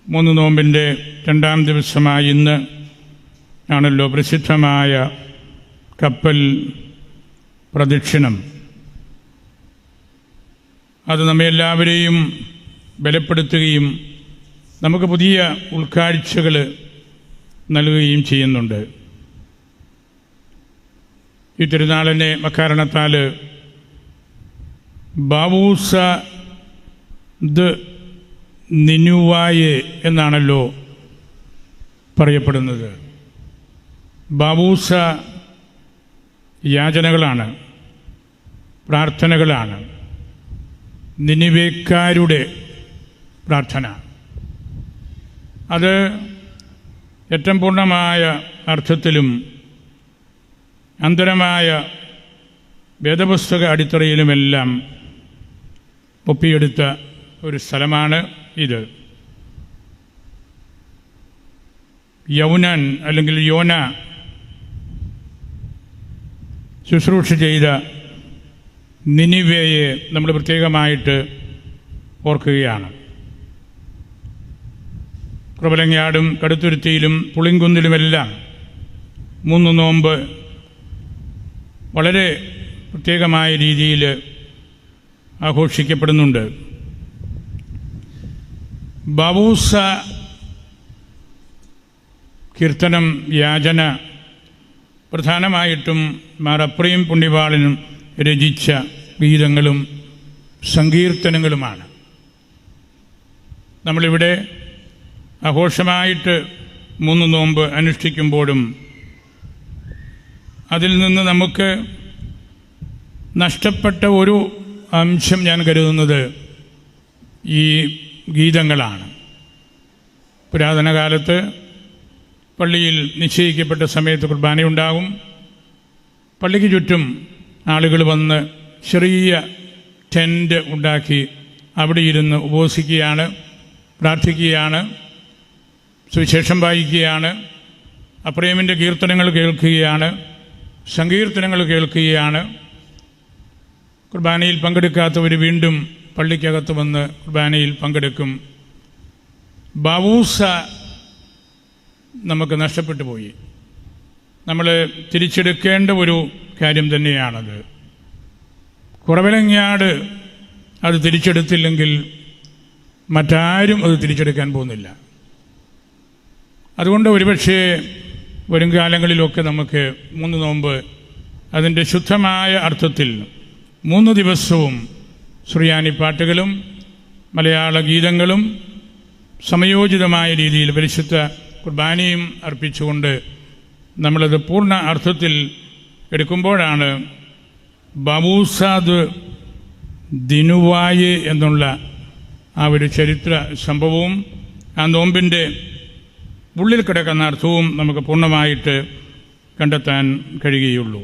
മൂന്ന് നോമ്പിൻ്റെ രണ്ടാം ദിവസമായ ഇന്ന് ആണല്ലോ പ്രസിദ്ധമായ കപ്പൽ പ്രദക്ഷിണം. അത് നമ്മെ എല്ലാവരെയും ബലപ്പെടുത്തുകയും നമുക്ക് പുതിയ ഉൾക്കാഴ്ചകൾ നൽകുകയും ചെയ്യുന്നുണ്ട്. ഈ തിരുനാളിനെ അക്കാരണത്താൽ ബാവൂസ ദ് നിനുവായെ എന്നാണല്ലോ പറയപ്പെടുന്നത്. ബാവൂസ യാചനകളാണ്, പ്രാർത്ഥനകളാണ്, നിനിവേക്കാരുടെ പ്രാർത്ഥന. അത് ഏറ്റവും പൂർണ്ണമായ അർത്ഥത്തിലും അന്തരമായ വേദപുസ്തക അടിത്തറയിലുമെല്ലാം ഒപ്പിയെടുത്ത ഒരു സ്ഥലമാണ് ഇത്. യൗനാൻ അല്ലെങ്കിൽ യോന ശുശ്രൂഷ ചെയ്ത നിനിവേയെ നമ്മൾ പ്രത്യേകമായിട്ട് ഓർക്കുകയാണ്. പ്രബലങ്ങാടും കടുത്തുരുത്തിയിലും പുളിങ്കുന്നിലുമെല്ലാം മൂന്ന് നോമ്പ് വളരെ പ്രത്യേകമായ രീതിയിൽ ആഘോഷിക്കപ്പെടുന്നുണ്ട്. ബാവൂസ കീർത്തനം, യാചന പ്രധാനമായിട്ടും മാർ അപ്രയും പുണ്യവാളനും രചിച്ച ഗീതങ്ങളും സങ്കീർത്തനങ്ങളുമാണ്. നമ്മളിവിടെ ആഘോഷമായിട്ട് മൂന്ന് നോമ്പ് അനുഷ്ഠിക്കുമ്പോഴും അതിൽ നിന്ന് നമുക്ക് നഷ്ടപ്പെട്ട ഒരു അംശം ഞാൻ കരുതുന്നത് ഈ ഗീതങ്ങളാണ്. പുരാതന കാലത്ത് പള്ളിയിൽ നിശ്ചയിക്കപ്പെട്ട സമയത്ത് കുർബാനയുണ്ടാകും. പള്ളിക്ക് ചുറ്റും ആളുകൾ വന്ന് ചെറിയ ടെൻ്റ് ഉണ്ടാക്കി അവിടെ ഇരുന്ന് ഉപവസിക്കുകയാണ്, പ്രാർത്ഥിക്കുകയാണ്, സുവിശേഷം വായിക്കുകയാണ്, അപ്രേമിൻ്റെ കീർത്തനങ്ങൾ കേൾക്കുകയാണ്, സങ്കീർത്തനങ്ങൾ കേൾക്കുകയാണ്. കുർബാനയിൽ പങ്കെടുക്കാത്തവർ വീണ്ടും പള്ളിക്കകത്ത് വന്ന് കുർബാനയിൽ പങ്കെടുക്കും. ബാവൂസ നമുക്ക് നഷ്ടപ്പെട്ടു പോയി. നമ്മൾ തിരിച്ചെടുക്കേണ്ട ഒരു കാര്യം തന്നെയാണത്. കുറവിലങ്ങാട് അത് തിരിച്ചെടുത്തില്ലെങ്കിൽ മറ്റാരും അത് തിരിച്ചെടുക്കാൻ പോകുന്നില്ല. അതുകൊണ്ട് ഒരുപക്ഷെ വരും കാലങ്ങളിലൊക്കെ നമുക്ക് മൂന്ന് നോമ്പ് അതിൻ്റെ ശുദ്ധമായ അർത്ഥത്തിൽ 3 ദിവസവും സുറിയാനി പാട്ടുകളും മലയാള ഗീതങ്ങളും സമയോചിതമായ രീതിയിൽ പരിശുദ്ധ കുർബാനയും അർപ്പിച്ചുകൊണ്ട് നമ്മളത് പൂർണ്ണ അർത്ഥത്തിൽ എടുക്കുമ്പോഴാണ് ബാവൂസാദ് ദിനുവായെ എന്നുള്ള ആ ഒരു ചരിത്ര സംഭവവും ആ നോമ്പിൻ്റെ ഉള്ളിൽ കിടക്കുന്ന അർത്ഥവും നമുക്ക് പൂർണ്ണമായിട്ട് കണ്ടെത്താൻ കഴിയുകയുള്ളൂ.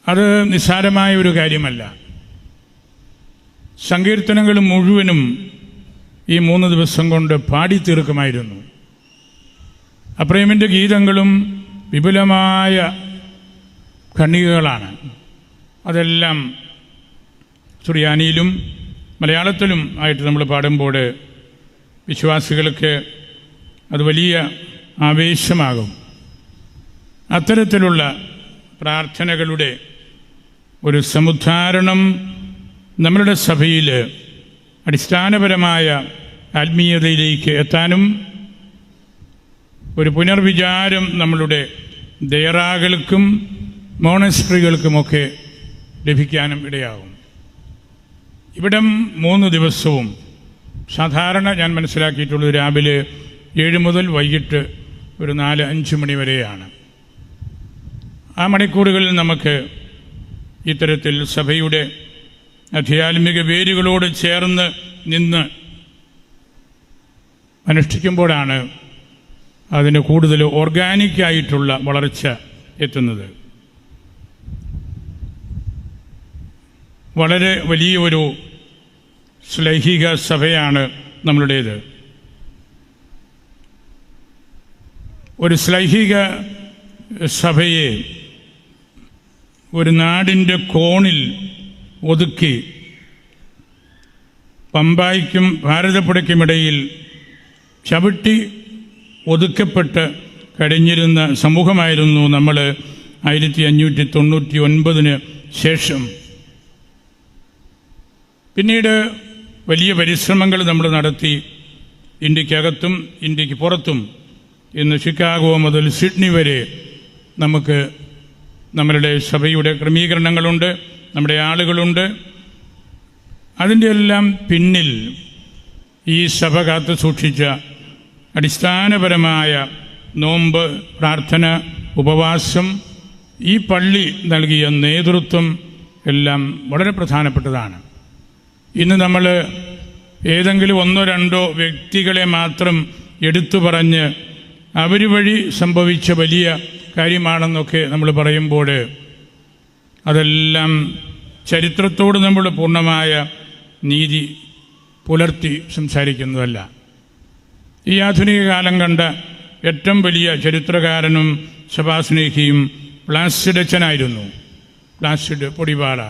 അത് നിസ്സാരമായ ഒരു കാര്യമല്ല. സങ്കീർത്തനങ്ങൾ മുഴുവനും ഈ 3 ദിവസം കൊണ്ട് പാടിത്തീർക്കുമായിരുന്നു. അപ്രേമിൻ്റെ ഗീതങ്ങളും വിപുലമായ ഖണ്ഡികകളാണ്. അതെല്ലാം സുറിയാനിയിലും മലയാളത്തിലും ആയിട്ട് നമ്മൾ പാടുമ്പോൾ വിശ്വാസികൾക്ക് അത് വലിയ ആവേശമാകും. അത്തരത്തിലുള്ള പ്രാർത്ഥനകളുടെ ഒരു സമുദ്ധാരണം നമ്മളുടെ സഭയിൽ അടിസ്ഥാനപരമായ ആത്മീയതയിലേക്ക് എത്താനും ഒരു പുനർവിചാരം നമ്മളുടെ ദയറാകൾക്കും മോണസ്ട്രികൾക്കുമൊക്കെ ലഭിക്കാനും ഇടയാകും. ഇവിടം 3 ദിവസവും സാധാരണ ഞാൻ മനസ്സിലാക്കിയിട്ടുള്ളത് രാവിലെ 7 മുതൽ വൈകിട്ട് ഒരു 4-5 മണി വരെയാണ്. ആ മണിക്കൂറുകളിൽ നമുക്ക് ഇത്തരത്തിൽ സഭയുടെ ആധ്യാത്മിക വേരുകളോട് ചേർന്ന് നിന്ന് അനുഷ്ഠിക്കുമ്പോഴാണ് അതിന് കൂടുതൽ ഓർഗാനിക്കായിട്ടുള്ള വളർച്ച എത്തുന്നത്. വളരെ വലിയ ഒരു ശ്ലൈഹിക സഭയാണ് നമ്മളുടേത്. ഒരു ശ്ലൈഹിക സഭയെ ഒരു നാടിൻ്റെ കോണിൽ ഒതുക്കി പമ്പായ്ക്കും ഭാരതപ്പുഴയ്ക്കുമിടയിൽ ചവിട്ടി ഒതുക്കപ്പെട്ട് കഴിഞ്ഞിരുന്ന സമൂഹമായിരുന്നു നമ്മൾ 1599 ശേഷം. പിന്നീട് വലിയ പരിശ്രമങ്ങൾ നമ്മൾ നടത്തി. ഇന്ത്യക്കകത്തും ഇന്ത്യക്ക് പുറത്തും ഇന്ന് ചിക്കാഗോ മുതൽ സിഡ്നി വരെ നമുക്ക് നമ്മളുടെ സഭയുടെ ക്രമീകരണങ്ങളുണ്ട്, നമ്മുടെ ആളുകളുണ്ട്. അതിൻ്റെ എല്ലാം പിന്നിൽ ഈ സഭ കാത്തു സൂക്ഷിച്ച അടിസ്ഥാനപരമായ നോമ്പ്, പ്രാർത്ഥന, ഉപവാസം, ഈ പള്ളി നൽകിയ നേതൃത്വം എല്ലാം വളരെ പ്രധാനപ്പെട്ടതാണ്. ഇന്ന് നമ്മൾ ഏതെങ്കിലും 1-2 വ്യക്തികളെ മാത്രം എടുത്തു പറഞ്ഞ് അവർ വഴി സംഭവിച്ച വലിയ കാര്യമാണെന്നൊക്കെ നമ്മൾ പറയുമ്പോൾ അതെല്ലാം ചരിത്രത്തോട് നമ്മൾ പൂർണ്ണമായ നീതി പുലർത്തി സംസാരിക്കുന്നതല്ല. ഈ ആധുനിക കാലം കണ്ട ഏറ്റവും വലിയ ചരിത്രകാരനും സഭാസ്നേഹിയും പ്ലാസിഡ് അച്ഛനായിരുന്നു. പ്ലാസിഡ് പൊടിപാറ.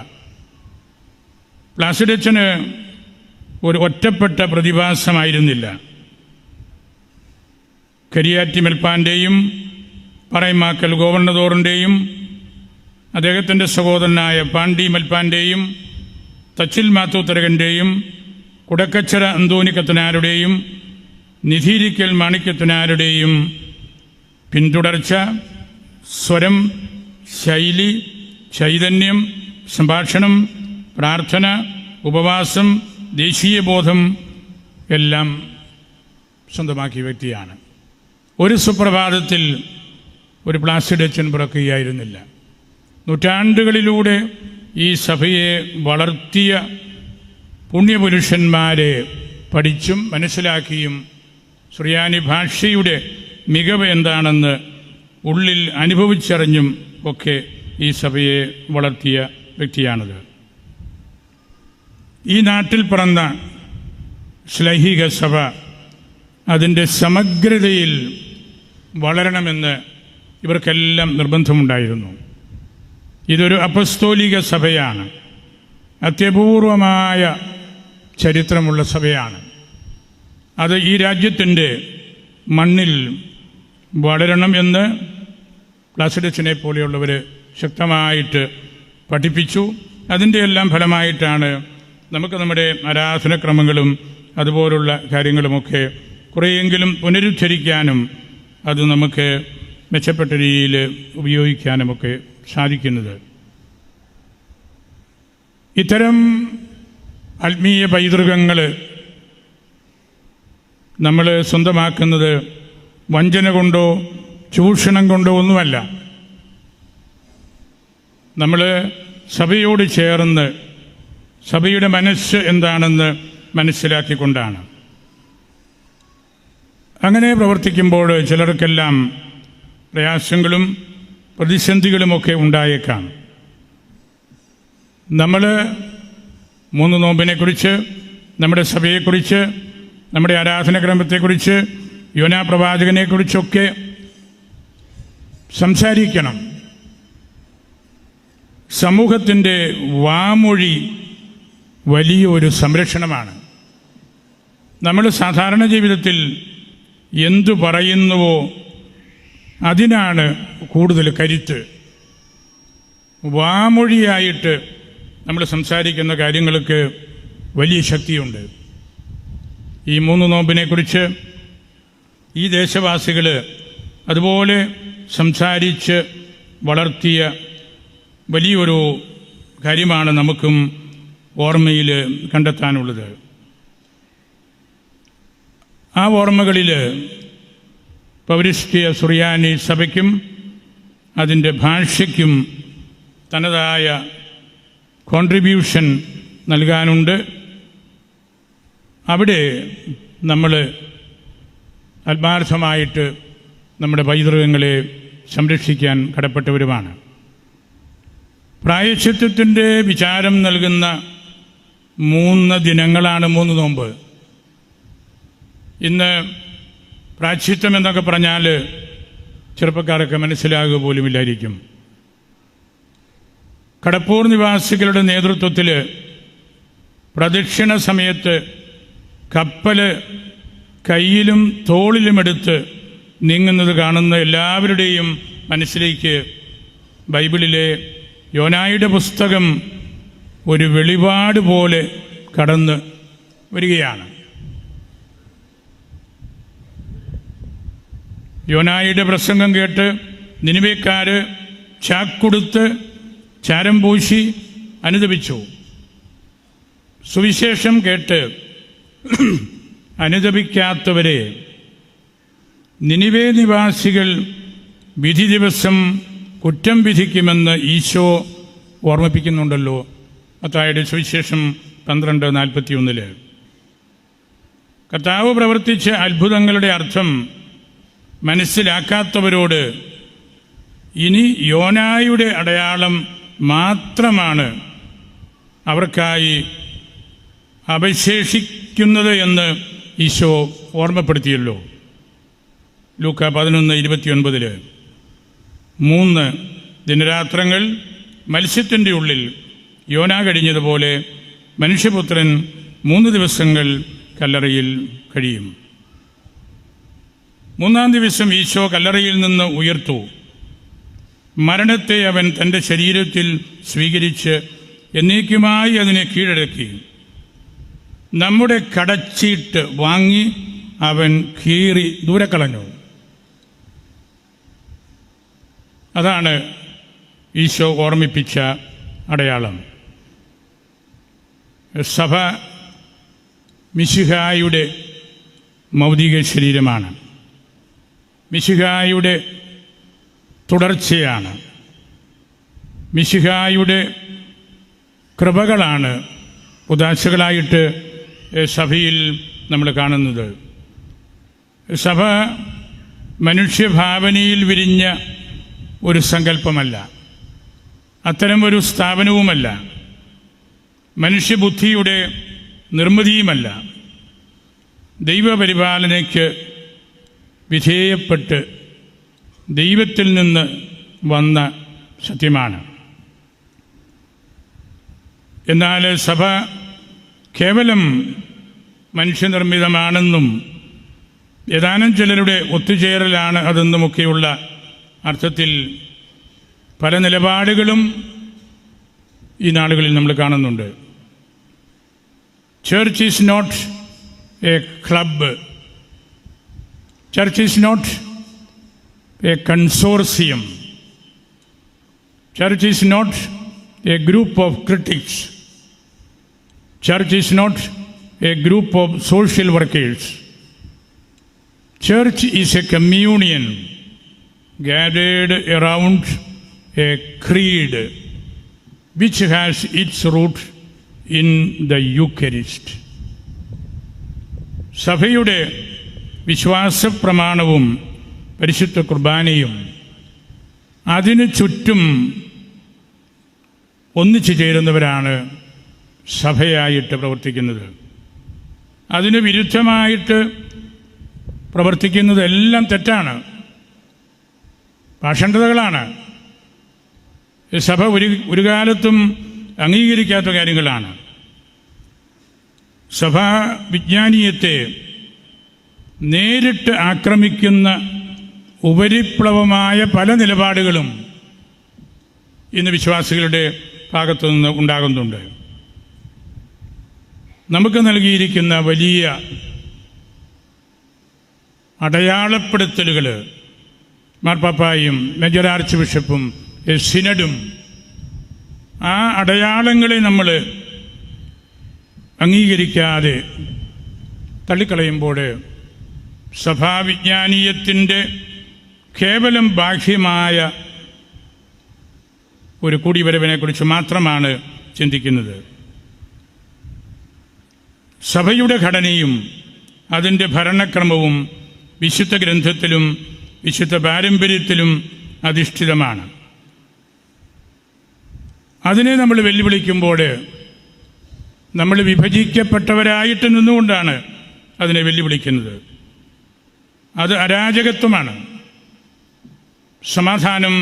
പ്ലാസിഡ് അച്ഛന് ഒരു ഒറ്റപ്പെട്ട പ്രതിഭാസമായിരുന്നില്ല. കരിയാറ്റി മെൽപ്പാൻ്റെയും പറയമാക്കൽ ഗോവർണദോറിൻ്റെയും അദ്ദേഹത്തിൻ്റെ സഹോദരനായ പാണ്ഡി മെൽപ്പാൻ്റെയും തച്ചിൽ മാത്തൂത്തരകൻ്റെയും കുടക്കച്ചറ അന്തോണിക്കത്തനാരുടെയും നിധീരിക്കൽ മാണിക്യത്തനാരുടെയും പിന്തുടർച്ച, സ്വരം, ശൈലി, ചൈതന്യം, സംഭാഷണം, പ്രാർത്ഥന, ഉപവാസം, ദേശീയബോധം എല്ലാം സ്വന്തമാക്കിയ വ്യക്തിയാണ്. ഒരു സുപ്രഭാതത്തിൽ ഒരു പ്ലാസിഡ് അച്ഛൻ പിറക്കുകയായിരുന്നില്ല. നൂറ്റാണ്ടുകളിലൂടെ ഈ സഭയെ വളർത്തിയ പുണ്യപുരുഷന്മാരെ പഠിച്ചും മനസ്സിലാക്കിയും സുറിയാനി ഭാഷയുടെ മികവ് എന്താണെന്ന് ഉള്ളിൽ അനുഭവിച്ചറിഞ്ഞും ഒക്കെ ഈ സഭയെ വളർത്തിയ വ്യക്തിയാണത്. ഈ നാട്ടിൽ പിറന്ന ശ്ലൈഹിക സഭ അതിൻ്റെ സമഗ്രതയിൽ വളരണമെന്ന് ഇവർക്കെല്ലാം നിർബന്ധമുണ്ടായിരുന്നു. ഇതൊരു അപ്പസ്തോലിക സഭയാണ്. അത്യപൂർവമായ ചരിത്രമുള്ള സഭയാണ്. അത് ഈ രാജ്യത്തിൻ്റെ മണ്ണിൽ വളരണം എന്ന് പ്ലാസിഡ് അച്ഛനെ പോലെയുള്ളവർ ശക്തമായിട്ട് പഠിപ്പിച്ചു. അതിൻ്റെ എല്ലാം ഫലമായിട്ടാണ് നമുക്ക് നമ്മുടെ ആരാധനക്രമങ്ങളും അതുപോലുള്ള കാര്യങ്ങളുമൊക്കെ കുറേയെങ്കിലും പുനരുദ്ധരിക്കാനും അത് നമുക്ക് മെച്ചപ്പെട്ട രീതിയിൽ ഉപയോഗിക്കാനുമൊക്കെ സാധിക്കുന്നത്. ഇത്തരം ആത്മീയ പൈതൃകങ്ങൾ നമ്മൾ സ്വന്തമാക്കുന്നത് വഞ്ചന കൊണ്ടോ ചൂഷണം കൊണ്ടോ ഒന്നുമല്ല. നമ്മൾ സഭയോട് ചേർന്ന് സഭയുടെ മനസ്സ് എന്താണെന്ന് മനസ്സിലാക്കിക്കൊണ്ടാണ്. അങ്ങനെ പ്രവർത്തിക്കുമ്പോൾ ചിലർക്കെല്ലാം പ്രയാസങ്ങളും പ്രതിസന്ധികളുമൊക്കെ ഉണ്ടായേക്കാം. നമ്മൾ 3 നോമ്പിനെക്കുറിച്ച്, നമ്മുടെ സഭയെക്കുറിച്ച്, നമ്മുടെ ആരാധനാക്രമത്തെക്കുറിച്ച്, യോനാ പ്രവാചകനെക്കുറിച്ചൊക്കെ സംസാരിക്കണം. സമൂഹത്തിൻ്റെ വാമൊഴി വലിയൊരു സംരക്ഷണമാണ്. നമ്മൾ സാധാരണ ജീവിതത്തിൽ എന്തു പറയുന്നുവോ അതിനാണ് കൂടുതൽ കരുത്ത്. വാമൊഴിയായിട്ട് നമ്മൾ സംസാരിക്കുന്ന കാര്യങ്ങൾക്ക് വലിയ ശക്തിയുണ്ട്. ഈ 3 നോമ്പിനെക്കുറിച്ച് ഈ ദേശവാസികൾ അതുപോലെ സംസാരിച്ച് വളർത്തിയ വലിയൊരു കാര്യമാണ് നമുക്കും ഓർമ്മയിൽ കണ്ടെത്താനുള്ളത്. ആ ഓർമ്മകളിൽ പൗരസ്ത്യ സുറിയാനി സഭയ്ക്കും അതിൻ്റെ ഭാഷയ്ക്കും തനതായ കോൺട്രിബ്യൂഷൻ നൽകാനുണ്ട്. അവിടെ നമ്മൾ ആത്മാർത്ഥമായിട്ട് നമ്മുടെ പൈതൃകങ്ങളെ സംരക്ഷിക്കാൻ കടപ്പെട്ടവരുമാണ്. പ്രായശ്ചിത്തത്തിൻ്റെ വിചാരം നൽകുന്ന 3 ദിനങ്ങളാണ് 3 നോമ്പ്. ഇന്ന് പ്രായശ്ചിത്തം എന്നൊക്കെ പറഞ്ഞാൽ ചെറുപ്പക്കാരൊക്കെ മനസ്സിലാകുക പോലുമില്ലായിരിക്കും. കടപ്പൂർ നിവാസികളുടെ നേതൃത്വത്തിൽ പ്രദക്ഷിണ സമയത്ത് കപ്പൽ കയ്യിലും തോളിലുമെടുത്ത് നീങ്ങുന്നത് കാണുന്ന എല്ലാവരുടെയും മനസ്സിലേക്ക് ബൈബിളിലെ യോനായുടെ പുസ്തകം ഒരു വെളിപാട് പോലെ കടന്ന് വരികയാണ്. യോനായുടെ പ്രസംഗം കേട്ട് നിനിവേക്കാർ ചാക്കൊടുത്ത് ചാരം പൂശി അനുതപിച്ചു. സുവിശേഷം കേട്ട് അനുതപിക്കാത്തവരെ നിനിവേ നിവാസികൾ വിധി ദിവസം കുറ്റം വിധിക്കുമെന്ന് ഈശോ ഓർമ്മിപ്പിക്കുന്നുണ്ടല്ലോ. മത്തായിയുടെ സുവിശേഷം 12:41. കർത്താവ് പ്രവർത്തിച്ച അത്ഭുതങ്ങളുടെ അർത്ഥം മനസ്സിലാക്കാത്തവരോട് ഇനി യോനായുടെ അടയാളം മാത്രമാണ് അവർക്കായി അവശേഷിക്കുന്നത് എന്ന് ഈശോ ഓർമ്മപ്പെടുത്തിയല്ലോ. ലൂക്ക 11:29. 3 ദിനരാത്രങ്ങൾ മത്സ്യത്തിൻ്റെ ഉള്ളിൽ യോന കഴിഞ്ഞതുപോലെ മനുഷ്യപുത്രൻ 3 ദിവസങ്ങൾ കല്ലറയിൽ കഴിയും. 3-ാം ദിവസം ഈശോ കല്ലറയിൽ നിന്ന് ഉയർത്തു. മരണത്തെ അവൻ തൻ്റെ ശരീരത്തിൽ സ്വീകരിച്ച് എന്നേക്കുമായി അതിനെ കീഴടക്കി. നമ്മുടെ കടച്ചീട്ട് വാങ്ങി അവൻ കീറി ദൂരെ കളഞ്ഞു. അതാണ് ഈശോ ഓർമ്മിപ്പിച്ച അടയാളം. സഭ മിശിഹായുടെ ഭൗതിക ശരീരമാണ്, മിശിഹായുടെ തുടർച്ചയാണ്, മിശിഹായുടെ കൃപകളാണ് ഉദാശകളായിട്ട് സഭയിൽ നമ്മൾ കാണുന്നത്. സഭ മനുഷ്യഭാവനയിൽ വിരിഞ്ഞ ഒരു സങ്കല്പമല്ല, അത്തരം ഒരു സ്ഥാപനവുമല്ല, മനുഷ്യബുദ്ധിയുടെ നിർമ്മിതിയുമല്ല. ദൈവപരിപാലനയ്ക്ക് വിധേയപ്പെട്ട് ദൈവത്തിൽ നിന്ന് വന്ന സത്യമാണ്. എന്നാൽ സഭ കേവലം മനുഷ്യനിർമ്മിതമാണെന്നും ഏതാനും ചിലരുടെ ഒത്തുചേരലാണ് അതെന്നുമൊക്കെയുള്ള അർത്ഥത്തിൽ പല നിലപാടുകളും ഈ നാളുകളിൽ നമ്മൾ കാണുന്നുണ്ട്. Church is not a club, church is not a consortium, church is not a group of critics, church is not a group of social workers. Church is a communion gathered around a creed which has its root in the Eucharist. സഭയുടെ വിശ്വാസപ്രമാണവും പരിശുദ്ധ കുർബാനയും അതിനു ചുറ്റും ഒന്നിച്ചു ചേരുന്നവരാണ് സഭയായിട്ട് പ്രവർത്തിക്കുന്നത്. അതിന് വിരുദ്ധമായിട്ട് പ്രവർത്തിക്കുന്നതെല്ലാം തെറ്റാണ്, പാഷണ്ഡതകളാണ്, സഭ ഒരു കാലത്തും അംഗീകരിക്കാത്ത കാര്യങ്ങളാണ്. സഭാ വിജ്ഞാനീയത്തെ നേരിട്ട് ആക്രമിക്കുന്ന ഉപരിപ്ലവമായ പല നിലപാടുകളും ഇന്ന് വിശ്വാസികളുടെ ഭാഗത്തുനിന്ന് ഉണ്ടാകുന്നുണ്ട്. നമുക്ക് നൽകിയിരിക്കുന്ന വലിയ അടയാളപ്പെടുത്തലുകൾ മാർപ്പാപ്പായും മേജർ ആർച്ച് ബിഷപ്പും സിനഡും ആ അടയാളങ്ങളെ നമ്മൾ അംഗീകരിക്കാതെ തള്ളിക്കളയുമ്പോൾ സഭാവിജ്ഞാനീയത്തിൻ്റെ കേവലം ബാഹ്യമായ ഒരു കൂടിവരവിനെക്കുറിച്ച് മാത്രമാണ് ചിന്തിക്കുന്നത്. സഭയുടെ ഘടനയും അതിൻ്റെ ഭരണക്രമവും വിശുദ്ധ ഗ്രന്ഥത്തിലും വിശുദ്ധ പാരമ്പര്യത്തിലും അധിഷ്ഠിതമാണ്. അതിനെ നമ്മൾ വെല്ലുവിളിക്കുമ്പോൾ നമ്മൾ വിഭജിക്കപ്പെട്ടവരായിട്ട് നിന്നുകൊണ്ടാണ് അതിനെ വെല്ലുവിളിക്കുന്നത്. അത് അരാജകത്വമാണ്, സമാധാനം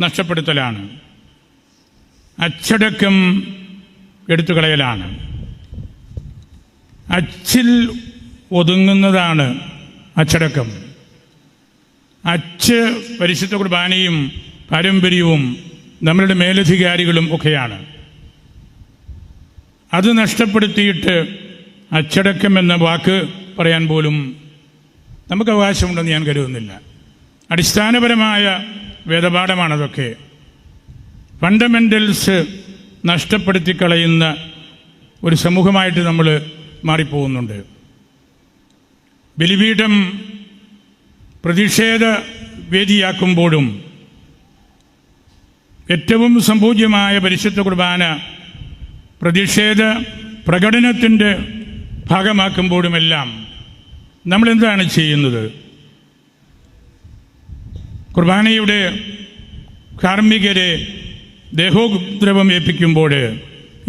നഷ്ടപ്പെടുത്തലാണ്, അച്ചടക്കം എടുത്തുകളയലാണ്. അച്ചിൽ ഒതുങ്ങുന്നതാണ് അച്ചടക്കം. അച്ച് പരിശുദ്ധ കുർബാനയും പാരമ്പര്യവും നമ്മളുടെ മേലധികാരികളും ഒക്കെയാണ്. അത് നഷ്ടപ്പെടുത്തിയിട്ട് അച്ചടക്കം എന്ന വാക്ക് പറയാൻ പോലും നമുക്ക് അവകാശമുണ്ടെന്ന് ഞാൻ കരുതുന്നില്ല. അടിസ്ഥാനപരമായ വേദപാഠമാണതൊക്കെ. ഫണ്ടമെൻ്റൽസ് നഷ്ടപ്പെടുത്തി കളയുന്ന ഒരു സമൂഹമായിട്ട് നമ്മൾ മാറിപ്പോകുന്നുണ്ട്. ബലിപീഠം പ്രതിഷേധ വേദിയാക്കുമ്പോഴും ഏറ്റവും സംപൂജ്യമായ പരിശുദ്ധ കുർബാന പ്രതിഷേധ പ്രകടനത്തിൻ്റെ ഭാഗമാക്കുമ്പോഴുമെല്ലാം നമ്മളെന്താണ് ചെയ്യുന്നത്? കുർബാനയുടെ കാർമ്മികരെ ദേഹോദ്രവം ഏൽപ്പിക്കുമ്പോൾ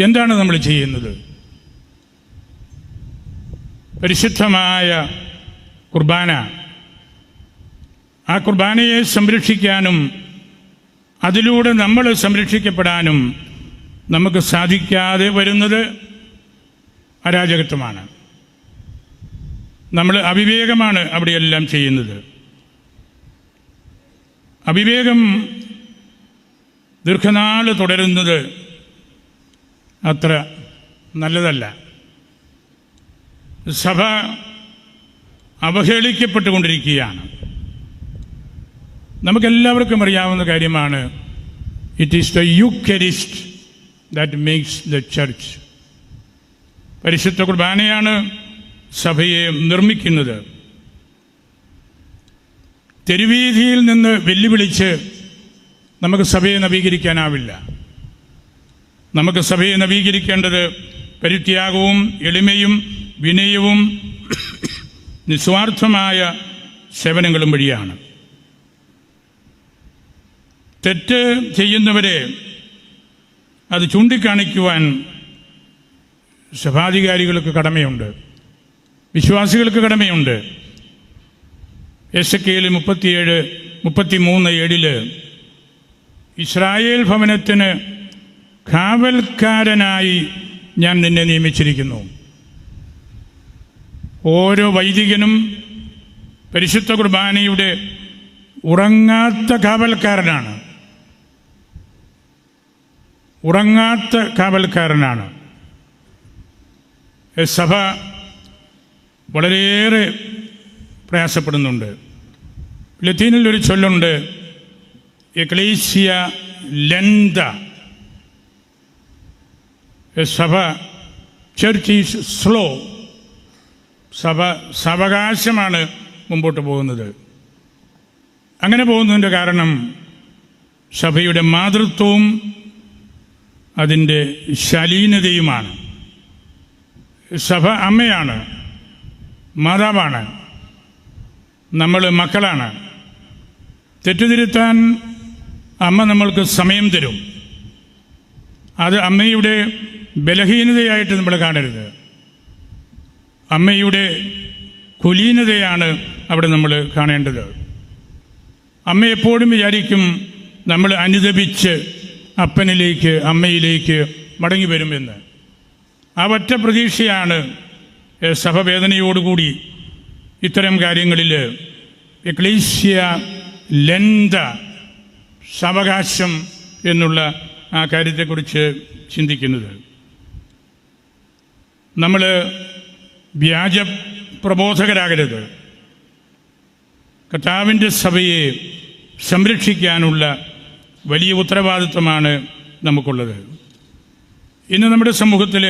എന്താണ് നമ്മൾ ചെയ്യുന്നത്? പരിശുദ്ധമായ കുർബാന, ആ കുർബാനയെ സംരക്ഷിക്കാനും അതിലൂടെ നമ്മൾ സംരക്ഷിക്കപ്പെടാനും നമുക്ക് സാധിക്കാതെ വരുന്നത് അരാജകത്വമാണ്. നമ്മൾ അവിവേകമാണ് അവിടെയെല്ലാം ചെയ്യുന്നത്. അവിവേകം ദീർഘനാൾ തുടരുന്നത് അത്ര നല്ലതല്ല. സഭ അവഹേളിക്കപ്പെട്ടുകൊണ്ടിരിക്കുകയാണ്. നമുക്കെല്ലാവർക്കും അറിയാവുന്ന കാര്യമാണ്, it is the Eucharist that makes the church. പരിശുദ്ധ കുർബാനയാണ് സഭയെ നിർമ്മിക്കുന്നത്. തെരുവീതിയിൽ നിന്ന് വെല്ലുവിളിച്ച് നമുക്ക് സഭയെ നവീകരിക്കാനാവില്ല. നമുക്ക് സഭയെ നവീകരിക്കേണ്ടത് പരിത്യാഗവും എളിമയും വിനയവും നിസ്വാർത്ഥമായ സേവനങ്ങളും വഴിയാണ്. തെറ്റ് ചെയ്യുന്നവരെ അത് ചൂണ്ടിക്കാണിക്കുവാൻ സഭാധികാരികൾക്ക് കടമയുണ്ട്, വിശ്വാസികൾക്ക് കടമയുണ്ട്. എസെക്കിയേൽ 37:33 ഇസ്രായേൽ ഭവനത്തിന് കാവൽക്കാരനായി ഞാൻ നിന്നെ നിയമിച്ചിരിക്കുന്നു. ഓരോ വൈദികനും പരിശുദ്ധ കുർബാനയുടെ ഉറങ്ങാത്ത കാവൽക്കാരനാണ്. ഉറങ്ങാത്ത കാവൽക്കാരനാണ്. സഭ വളരെയേറെ പ്രയാസപ്പെടുന്നുണ്ട്. ലത്തീനിൽ ഒരു ചൊല്ലുണ്ട്, എക്ലേസിയ ലെന്ത. സഭ, ചർച്ച് ഈസ് സ്ലോ. സഭ സാവകാശമാണ് മുമ്പോട്ട് പോകുന്നത്. അങ്ങനെ പോകുന്നതിൻ്റെ കാരണം സഭയുടെ മാതൃത്വവും അതിൻ്റെ ശാലീനതയുമാണ്. സഭ അമ്മയാണ്, മാതാവാണ്, നമ്മൾ മക്കളാണ്. തെറ്റുതിരുത്താൻ അമ്മ നമ്മൾക്ക് സമയം തരും. അത് അമ്മയുടെ ബലഹീനതയായിട്ട് നമ്മൾ കാണരുത്. അമ്മയുടെ കുലീനതയാണ് അവിടെ നമ്മൾ കാണേണ്ടത്. അമ്മ എപ്പോഴും വിചാരിക്കും നമ്മൾ അനുദപിച്ച് അപ്പനിലേക്ക് അമ്മയിലേക്ക് മടങ്ങി വരുമെന്ന്. ആ ഒറ്റ പ്രതീക്ഷയാണ് സഭ വേദനയോടുകൂടി ഇത്തരം കാര്യങ്ങളിൽ എക്ലീഷ്യ ലെന്ത, സാവകാശം എന്നുള്ള ആ കാര്യത്തെക്കുറിച്ച് ചിന്തിക്കുന്നത്. നമ്മൾ വ്യാജ പ്രബോധകരാകരുത്. കർത്താവിൻ്റെ സഭയെ സംരക്ഷിക്കാനുള്ള വലിയ ഉത്തരവാദിത്വമാണ് നമുക്കുള്ളത്. ഇന്ന് നമ്മുടെ സമൂഹത്തിൽ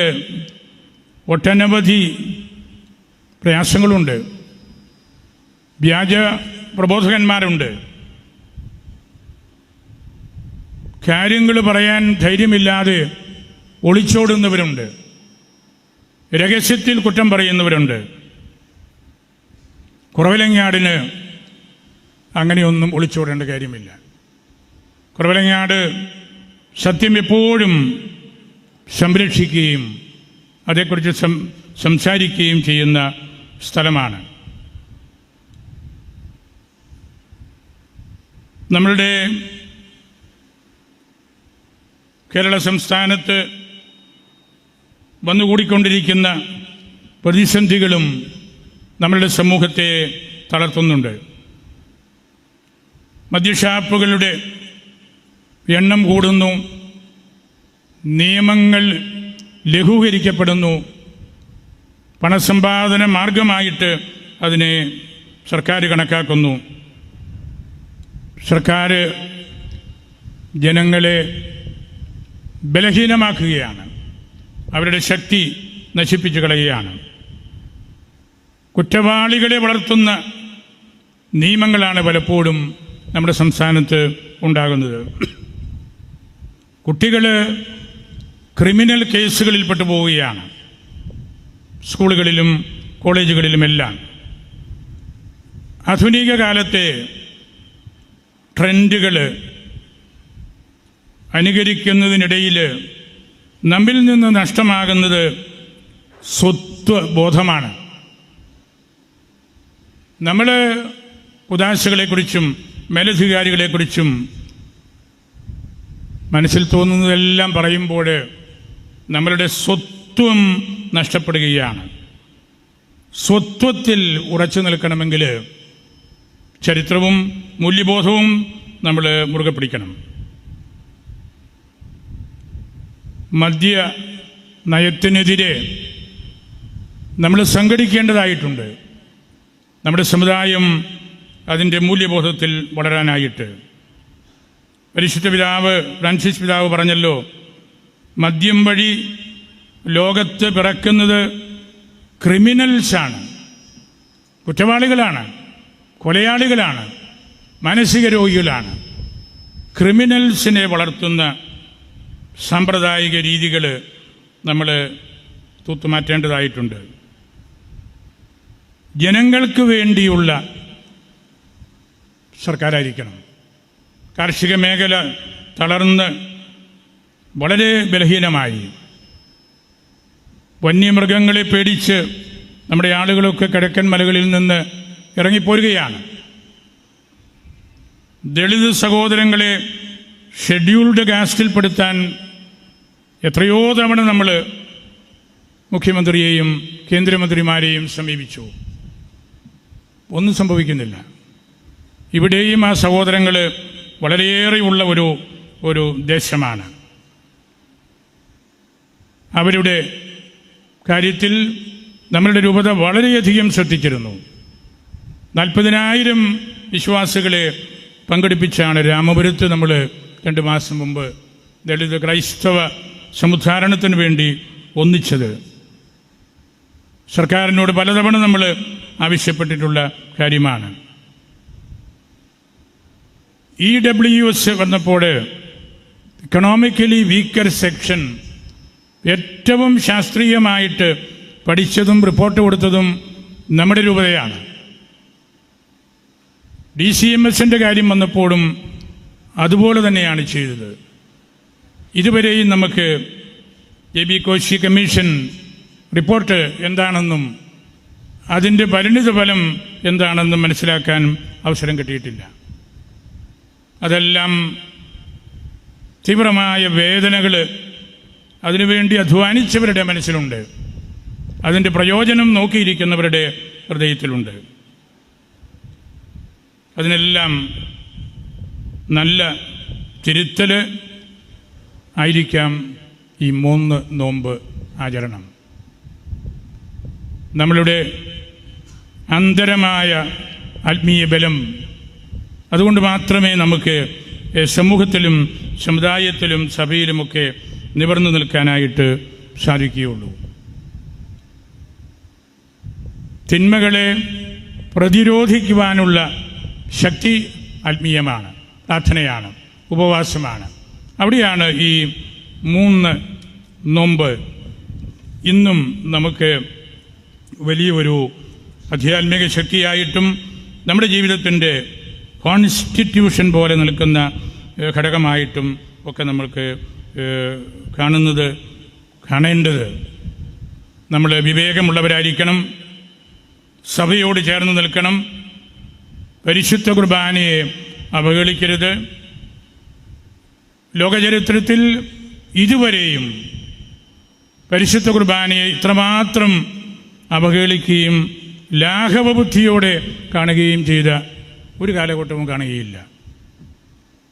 ഒട്ടനവധി പ്രയാസങ്ങളുണ്ട്. വ്യാജ പ്രബോധകന്മാരുണ്ട്. കാര്യങ്ങൾ പറയാൻ ധൈര്യമില്ലാതെ ഒളിച്ചോടുന്നവരുണ്ട്. രഹസ്യത്തിൽ കുറ്റം പറയുന്നവരുണ്ട്. കുറവിലങ്ങാടിന് അങ്ങനെയൊന്നും ഒളിച്ചോടേണ്ട കാര്യമില്ല. കുറവിലങ്ങാട് സത്യം എപ്പോഴും സംരക്ഷിക്കുകയും അതേക്കുറിച്ച് സംസാരിക്കുകയും ചെയ്യുന്ന സ്ഥലമാണ്. നമ്മളുടെ കേരള നമ്മളുടെ സമൂഹത്തെ തളർത്തുന്നുണ്ട്. മദ്യഷാപ്പുകളുടെ എണ്ണം കൂടുന്നു, നിയമങ്ങൾ ലഘൂകരിക്കപ്പെടുന്നു, പണസമ്പാദന മാർഗമായിട്ട് അതിനെ സർക്കാർ കണക്കാക്കുന്നു. സർക്കാർ ജനങ്ങളെ ബലഹീനമാക്കുകയാണ്, അവരുടെ ശക്തി നശിപ്പിച്ചു കളയുകയാണ്. കുറ്റവാളികളെ വളർത്തുന്ന നിയമങ്ങളാണ് പലപ്പോഴും നമ്മുടെ സംസ്ഥാനത്ത് ഉണ്ടാകുന്നത്. കുട്ടികൾ ക്രിമിനൽ കേസുകളിൽപ്പെട്ടു പോവുകയാണ്, സ്കൂളുകളിലും കോളേജുകളിലുമെല്ലാം. ആധുനിക കാലത്തെ ട്രെൻഡുകൾ അനുകരിക്കുന്നതിനിടയിൽ നമ്മിൽ നിന്ന് നഷ്ടമാകുന്നത് സ്വത്വബോധമാണ്. നമ്മൾ ഉദാശകളെക്കുറിച്ചും മേലധികാരികളെക്കുറിച്ചും മനസ്സിൽ തോന്നുന്നതെല്ലാം പറയുമ്പോൾ നമ്മളുടെ സ്വത്വം നഷ്ടപ്പെടുകയാണ്. സ്വത്വത്തിൽ ഉറച്ചു നിൽക്കണമെങ്കിൽ ചരിത്രവും മൂല്യബോധവും നമ്മൾ മുറുകെ പിടിക്കണം. മദ്യ നയത്തിനെതിരെ നമ്മൾ സംഘടിക്കേണ്ടതായിട്ടുണ്ട്. നമ്മുടെ സമുദായം അതിൻ്റെ മൂല്യബോധത്തിൽ വളരാനായിട്ട്. പരിശുദ്ധ പിതാവ് ഫ്രാൻസിസ് പിതാവ് പറഞ്ഞല്ലോ, മദ്യം വഴി ലോകത്ത് പിറക്കുന്നത് ക്രിമിനൽസാണ്, കുറ്റവാളികളാണ്, കൊലയാളികളാണ്, മാനസിക രോഗികളാണ്. ക്രിമിനൽസിനെ വളർത്തുന്ന സാമ്പ്രദായിക രീതികൾ നമ്മൾ തൂത്തുമാറ്റേണ്ടതായിട്ടുണ്ട്. ജനങ്ങൾക്ക് വേണ്ടിയുള്ള സർക്കാരായിരിക്കണം. കാർഷിക മേഖല തളർന്ന് വളരെ ബലഹീനമായി, വന്യമൃഗങ്ങളെ പേടിച്ച് നമ്മുടെ ആളുകളൊക്കെ കിഴക്കൻ മലകളിൽ നിന്ന് ഇറങ്ങിപ്പോരുകയാണ്. ദളിത് സഹോദരങ്ങളെ ഷെഡ്യൂൾഡ് കാസ്റ്റിൽപ്പെടുത്താൻ എത്രയോ തവണ നമ്മൾ മുഖ്യമന്ത്രിയെയും കേന്ദ്രമന്ത്രിമാരെയും സമീപിച്ചു. ഒന്നും സംഭവിക്കുന്നില്ല. ഇവിടെയും ആ സഹോദരങ്ങൾ വളരെയേറെയുള്ള ഒരു ദേശമാണ്. അവരുടെ കാര്യത്തിൽ നമ്മളുടെ രൂപത വളരെയധികം ശ്രദ്ധിച്ചിരുന്നു. 40,000 വിശ്വാസികളെ പങ്കെടുപ്പിച്ചാണ് രാമപുരത്ത് നമ്മൾ 2 മാസം മുമ്പ് ദളിത് ക്രൈസ്തവ സമുദ്ധാരണത്തിന് വേണ്ടി ഒന്നിച്ചത്. സർക്കാരിനോട് പലതവണ നമ്മൾ ആവശ്യപ്പെട്ടിട്ടുള്ള കാര്യമാണ്. EWS വന്നപ്പോൾ ഇക്കണോമിക്കലി വീക്കർ സെക്ഷൻ ഏറ്റവും ശാസ്ത്രീയമായിട്ട് പഠിച്ചതും റിപ്പോർട്ട് കൊടുത്തതും നമ്മുടെ രൂപതയാണ്. DCMSൻ്റെ കാര്യം വന്നപ്പോഴും അതുപോലെ തന്നെയാണ് ചെയ്തത്. ഇതുവരെയും നമുക്ക് JB കോശി കമ്മീഷൻ റിപ്പോർട്ട് എന്താണെന്നും അതിൻ്റെ പരിണിതഫലം എന്താണെന്നും മനസ്സിലാക്കാൻ അവസരം കിട്ടിയിട്ടില്ല. അതെല്ലാം തീവ്രമായ വേദനകൾ അതിനുവേണ്ടി അധ്വാനിച്ചവരുടെ മനസ്സിലുണ്ട്, അതിൻ്റെ പ്രയോജനം നോക്കിയിരിക്കുന്നവരുടെ ഹൃദയത്തിലുണ്ട്. അതിനെല്ലാം നല്ല തിരുത്തൽ ആയിരിക്കാം ഈ 3 നോമ്പ് ആചരണം. നമ്മളുടെ അന്തരമായ ആത്മീയ ബലം അതുകൊണ്ട് മാത്രമേ നമുക്ക് സമൂഹത്തിലും സമുദായത്തിലും സഭയിലുമൊക്കെ നിവർന്നു നിൽക്കാനായിട്ട് സാധിക്കുകയുള്ളൂ. തിന്മകളെ പ്രതിരോധിക്കുവാനുള്ള ശക്തി ആത്മീയമാണ്, പ്രാർത്ഥനയാണ്, ഉപവാസമാണ്. അവിടെയാണ് ഈ 3 നോമ്പ് ഇന്നും നമുക്ക് വലിയൊരു ആധ്യാത്മിക ശക്തിയായിട്ടും നമ്മുടെ ജീവിതത്തിൻ്റെ കോൺസ്റ്റിറ്റ്യൂഷൻ പോലെ നിൽക്കുന്ന ഘടകമായിട്ടും ഒക്കെ നമ്മൾക്ക് കാണേണ്ടത്. നമ്മൾ വിവേകമുള്ളവരായിരിക്കണം, സഭയോട് ചേർന്ന് നിൽക്കണം, പരിശുദ്ധ കുർബാനയെ അവഹേളിക്കരുത്. ലോകചരിത്രത്തിൽ ഇതുവരെയും പരിശുദ്ധ കുർബാനയെ ഇത്രമാത്രം അവഹേളിക്കുകയും ലാഘവബുദ്ധിയോടെ കാണുകയും ചെയ്ത ഒരു കാലഘട്ടവും കാണുകയില്ല.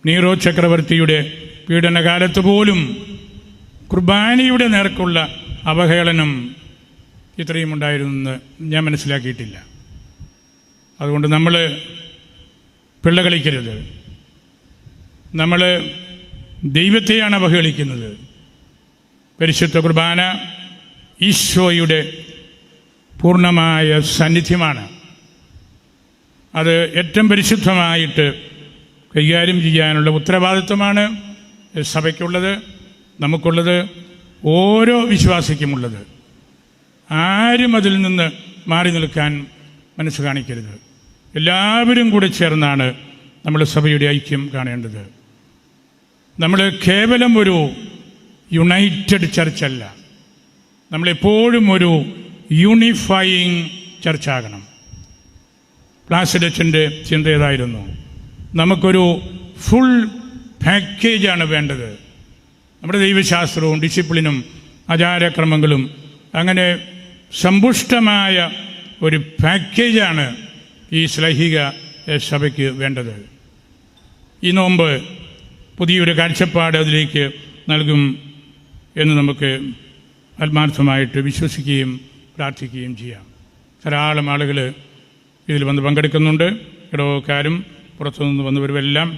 നീറോ ചക്രവർത്തിയുടെ പീഡനകാലത്ത് പോലും കുർബാനയുടെ നേർക്കുള്ള അവഹേളനം ഇത്രയും ഉണ്ടായിരുന്നെന്ന് ഞാൻ മനസ്സിലാക്കിയിട്ടില്ല. അതുകൊണ്ട് നമ്മൾ പിള്ളകളിക്കരുത്. നമ്മൾ ദൈവത്തെയാണ് അവഹേളിക്കുന്നത്. പരിശുദ്ധ കുർബാന ഈശോയുടെ പൂർണ്ണമായ സാന്നിധ്യമാണ്. അത് ഏറ്റവും പരിശുദ്ധമായിട്ട് കൈകാര്യം ചെയ്യാനുള്ള ഉത്തരവാദിത്വമാണ് സഭയ്ക്കുള്ളത്, നമുക്കുള്ളത്, ഓരോ വിശ്വാസിക്കുമുള്ളത്. ആരും അതിൽ നിന്ന് മാറി നിൽക്കാൻ മനസ്സ് കാണിക്കരുത്. എല്ലാവരും കൂടെ ചേർന്നാണ് നമ്മൾ സഭയുടെ ഐക്യം കാണേണ്ടത്. നമ്മൾ കേവലം ഒരു യുണൈറ്റഡ് ചർച്ചല്ല, നമ്മളെപ്പോഴും ഒരു യൂണിഫൈയിങ് ചർച്ചാകണം. പ്ലാസിഡ് അച്ഛൻ്റെ ചിന്ത ഏതായിരുന്നു? നമുക്കൊരു ഫുൾ പാക്കേജാണ് വേണ്ടത്. നമ്മുടെ ദൈവശാസ്ത്രവും ഡിസിപ്ലിനും ആചാരക്രമങ്ങളും അങ്ങനെ സമ്പുഷ്ടമായ ഒരു പാക്കേജാണ് ഈ ശ്ലൈഹിക സഭയ്ക്ക് വേണ്ടത്. ഈ നോമ്പ് പുതിയൊരു കാഴ്ചപ്പാട് അതിലേക്ക് നൽകും എന്ന് നമുക്ക് ആത്മാർത്ഥമായിട്ട് വിശ്വസിക്കുകയും പ്രാർത്ഥിക്കുകയും ചെയ്യാം. ധാരാളം ആളുകൾ ഇതിൽ വന്ന് പങ്കെടുക്കുന്നുണ്ട്. ഇടവക്കാരും പുറത്തുനിന്ന് വന്നവരുമെല്ലാം.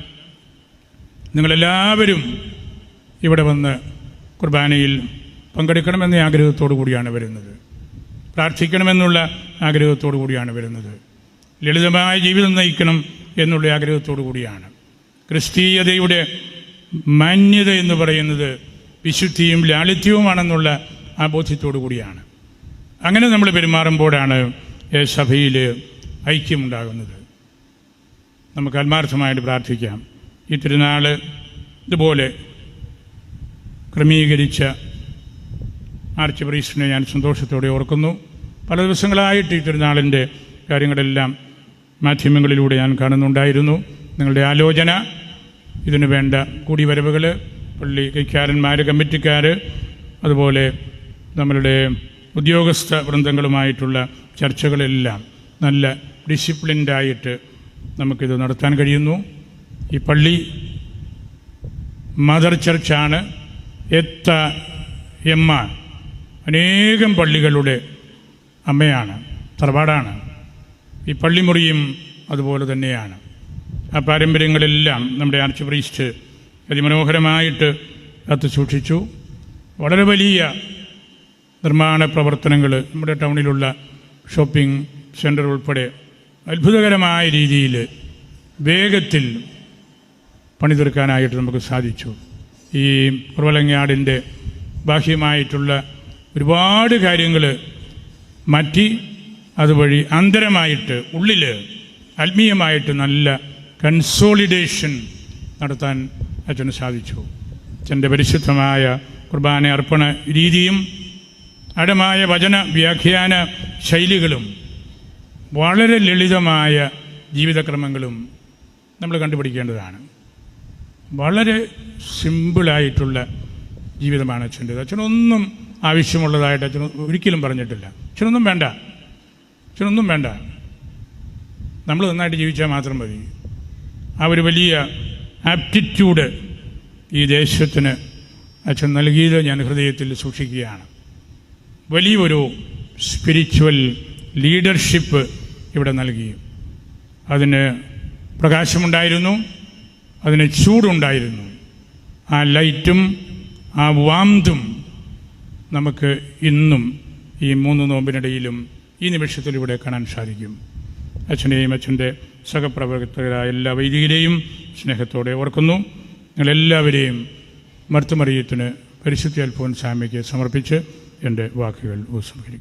നിങ്ങളെല്ലാവരും ഇവിടെ വന്ന് കുർബാനയിൽ പങ്കെടുക്കണമെന്ന ആഗ്രഹത്തോടു കൂടിയാണ് വരുന്നത്. പ്രാർത്ഥിക്കണമെന്നുള്ള ആഗ്രഹത്തോടു കൂടിയാണ് വരുന്നത്. ലളിതമായ ജീവിതം നയിക്കണം എന്നുള്ള ആഗ്രഹത്തോടു കൂടിയാണ്. ക്രിസ്തീയതയുടെ മാന്യത എന്ന് പറയുന്നത് വിശുദ്ധിയും ലാളിത്യവുമാണെന്നുള്ള ആ ബോധ്യത്തോടു കൂടിയാണ്. അങ്ങനെ നമ്മൾ പെരുമാറുമ്പോഴാണ് സഭയിൽ ഐക്യമുണ്ടാകുന്നത്. നമുക്ക് ആത്മാർത്ഥമായിട്ട് പ്രാർത്ഥിക്കാം. ഈ തിരുനാൾ ഇതുപോലെ ക്രമീകരിച്ച ആർച്ച് പ്രീസ്റ്റിനെ ഞാൻ സന്തോഷത്തോടെ ഓർക്കുന്നു. പല ദിവസങ്ങളായിട്ട് ഈ തിരുനാളിൻ്റെ കാര്യങ്ങളെല്ലാം മാധ്യമങ്ങളിലൂടെ ഞാൻ കാണുന്നുണ്ടായിരുന്നു. നിങ്ങളുടെ ആലോചന, ഇതിനു വേണ്ട കൂടിവരവുകൾ, പള്ളി കൈക്കാരന്മാർ, കമ്മിറ്റിക്കാർ, അതുപോലെ നമ്മളുടെ ഉദ്യോഗസ്ഥ വൃന്ദങ്ങളുമായിട്ടുള്ള ചർച്ചകളെല്ലാം നല്ല ഡിസിപ്ലിൻഡായിട്ട് നമുക്കിത് നടത്താൻ കഴിയുന്നു. ഈ പള്ളി മദർ ചർച്ചാണ്. എമ്മ അനേകം പള്ളികളുടെ അമ്മയാണ്, തറവാടാണ്. ഈ പള്ളിമുറിയും അതുപോലെ തന്നെയാണ്. ആ പാരമ്പര്യങ്ങളെല്ലാം നമ്മുടെ ആർച്ച് പ്രീസ്റ്റ് അതിമനോഹരമായിട്ട് കാത്തു സൂക്ഷിച്ചു. വളരെ വലിയ നിർമ്മാണ പ്രവർത്തനങ്ങൾ നമ്മുടെ ടൗണിലുള്ള ഷോപ്പിംഗ് സെൻ്റർ ഉൾപ്പെടെ അത്ഭുതകരമായ രീതിയിൽ വേഗത്തിൽ പണി തീർക്കാനായിട്ട് നമുക്ക് സാധിച്ചു. ഈ കുറവലങ്ങാടിൻ്റെ ബാഹ്യമായിട്ടുള്ള ഒരുപാട് കാര്യങ്ങൾ മാറ്റി അതുവഴി അന്തരമായിട്ട് ഉള്ളിൽ ആത്മീയമായിട്ട് നല്ല കൺസോളിഡേഷൻ നടത്താൻ അച്ഛന് സാധിച്ചു. അച്ഛൻ്റെ പരിശുദ്ധമായ കുർബാന അർപ്പണ രീതിയും ആഴമായ വചന വ്യാഖ്യാന ശൈലികളും വളരെ ലളിതമായ ജീവിതക്രമങ്ങളും നമ്മൾ കണ്ടുപിടിക്കേണ്ടതാണ്. വളരെ സിമ്പിളായിട്ടുള്ള ജീവിതമാണ് അച്ഛൻ്റേത്. അച്ഛനൊന്നും ആവശ്യമുള്ളതായിട്ട് അച്ഛൻ ഒരിക്കലും പറഞ്ഞിട്ടില്ല. അച്ഛനൊന്നും വേണ്ട, നമ്മൾ നന്നായിട്ട് ജീവിച്ചാൽ മാത്രം മതി. ആ ഒരു വലിയ ആപ്റ്റിറ്റ്യൂഡ് ഈ ദേശത്തിന് അച്ഛൻ നൽകിയത് ഞാൻ ഹൃദയത്തിൽ സൂക്ഷിക്കുകയാണ്. വലിയൊരു സ്പിരിച്വൽ ലീഡർഷിപ്പ് ഇവിടെ നൽകി. അതിന് പ്രകാശമുണ്ടായിരുന്നു, അതിന് ചൂടുണ്ടായിരുന്നു. ആ ലൈറ്റും ആ വാംതും നമുക്ക് ഇന്നും ഈ 3 നോമ്പിനിടയിലും ഈ നിമിഷത്തിലൂടെ കാണാൻ സാധിക്കും. അച്ഛനെയും അച്ഛൻ്റെ സഹപ്രവർത്തകരായ എല്ലാ വൈദികരെയും സ്നേഹത്തോടെ ഓർക്കുന്നു. നിങ്ങളെല്ലാവരെയും മർത്തുമറിയത്തിന് പരിശുദ്ധ അൽഫോൻസാമ്മയ്ക്ക് സമർപ്പിച്ച് എൻ്റെ വാക്കുകൾ ഉപസംഹരിക്കും.